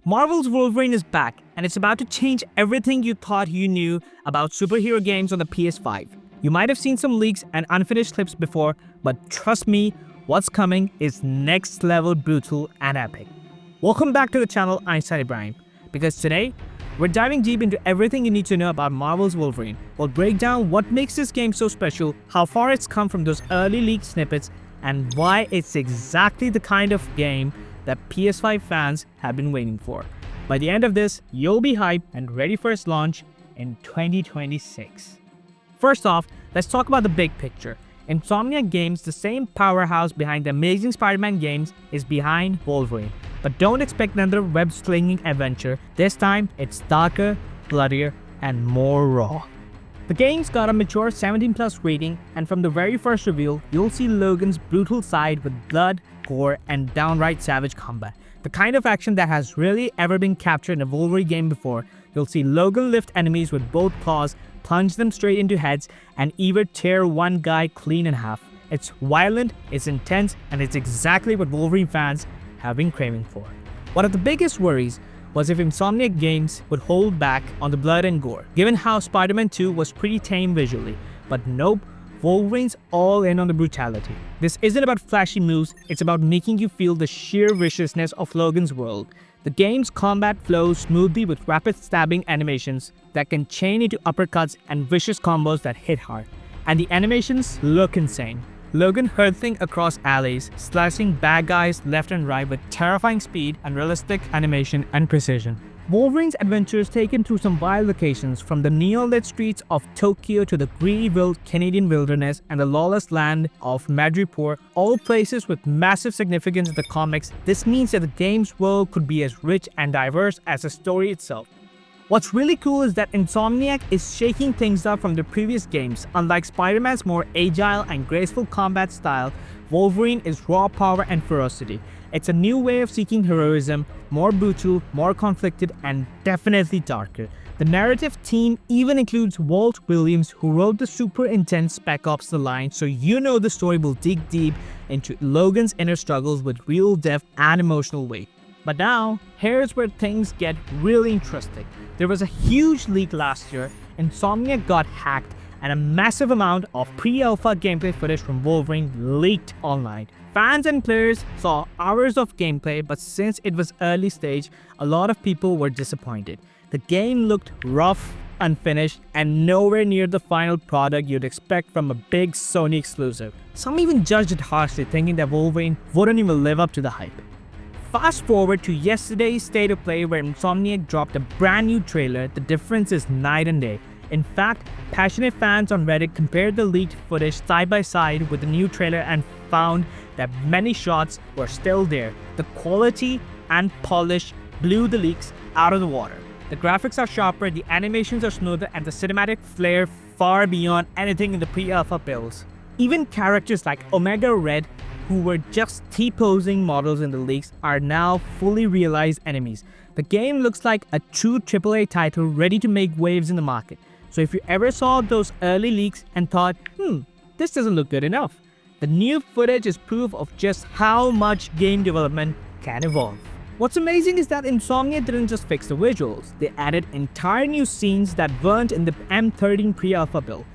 Marvel's Wolverine is back, and it's about to change everything you thought you knew about superhero games on the PS5. You might have seen some leaks and unfinished clips before, but trust me, what's coming is next level brutal and epic. Welcome back to the channel, I'm Ibrahim, because today, we're diving deep into everything you need to know about Marvel's Wolverine. We'll break down what makes this game so special, how far it's come from those early leaked snippets, and why it's exactly the kind of game that PS5 fans have been waiting for. By the end of this, you'll be hyped and ready for its launch in 2026. First off, let's talk about the big picture. Insomniac Games, the same powerhouse behind the amazing Spider-Man games, is behind Wolverine. But don't expect another web-slinging adventure. This time, it's darker, bloodier, and more raw. The game's got a mature 17+ rating, and from the very first reveal, you'll see Logan's brutal side with blood, gore, and downright savage combat. The kind of action that has really ever been captured in a Wolverine game before. You'll see Logan lift enemies with both claws, plunge them straight into heads, and even tear one guy clean in half. It's violent, it's intense, and it's exactly what Wolverine fans have been craving for. One of the biggest worries was if Insomniac Games would hold back on the blood and gore, given how Spider-Man 2 was pretty tame visually. But nope, Wolverine's all in on the brutality. This isn't about flashy moves, it's about making you feel the sheer viciousness of Logan's world. The game's combat flows smoothly with rapid stabbing animations that can chain into uppercuts and vicious combos that hit hard. And the animations look insane. Logan hurtling across alleys, slicing bad guys left and right with terrifying speed and realistic animation and precision. Wolverine's adventures take him through some wild locations, from the neon-lit streets of Tokyo to the green-willed Canadian wilderness and the lawless land of Madripoor, all places with massive significance in the comics. This means that the game's world could be as rich and diverse as the story itself. What's really cool is that Insomniac is shaking things up from the previous games. Unlike Spider-Man's more agile and graceful combat style, Wolverine is raw power and ferocity. It's a new way of seeking heroism, more brutal, more conflicted, and definitely darker. The narrative team even includes Walt Williams, who wrote the super intense Spec Ops: The Line, so you know the story will dig deep into Logan's inner struggles with real depth and emotional weight. But now, here's where things get really interesting. There was a huge leak last year, Insomniac got hacked, and a massive amount of pre-alpha gameplay footage from Wolverine leaked online. Fans and players saw hours of gameplay, but since it was early stage, a lot of people were disappointed. The game looked rough, unfinished, and nowhere near the final product you'd expect from a big Sony exclusive. Some even judged it harshly, thinking that Wolverine wouldn't even live up to the hype. Fast forward to yesterday's State of Play, where Insomniac dropped a brand new trailer. The difference is night and day. In fact, passionate fans on Reddit compared the leaked footage side by side with the new trailer and found that many shots were still there. The quality and polish blew the leaks out of the water. The graphics are sharper, the animations are smoother, and the cinematic flair far beyond anything in the pre-alpha builds. Even characters like Omega Red, who were just T-posing models in the leaks, are now fully realized enemies. The game looks like a true AAA title ready to make waves in the market. So if you ever saw those early leaks and thought, this doesn't look good enough, the new footage is proof of just how much game development can evolve. What's amazing is that Insomniac didn't just fix the visuals, they added entire new scenes that weren't in the M13 pre-alpha build.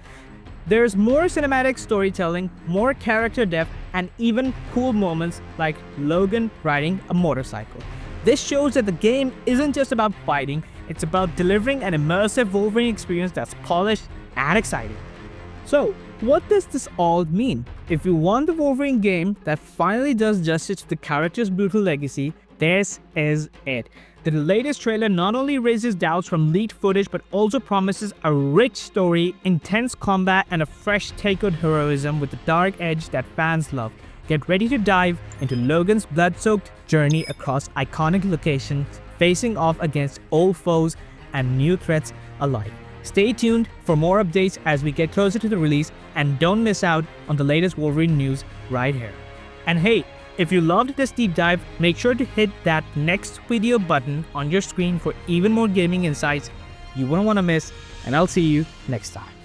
There's more cinematic storytelling, more character depth, and even cool moments like Logan riding a motorcycle. This shows that the game isn't just about fighting, it's about delivering an immersive Wolverine experience that's polished and exciting. So, what does this all mean? If you want the Wolverine game that finally does justice to the character's brutal legacy, this is it. The latest trailer not only raises doubts from leaked footage, but also promises a rich story, intense combat, and a fresh take on heroism with the dark edge that fans love. Get ready to dive into Logan's blood-soaked journey across iconic locations, facing off against old foes and new threats alike. Stay tuned for more updates as we get closer to the release, and don't miss out on the latest Wolverine news right here. And hey, if you loved this deep dive, make sure to hit that next video button on your screen for even more gaming insights you wouldn't want to miss, and I'll see you next time.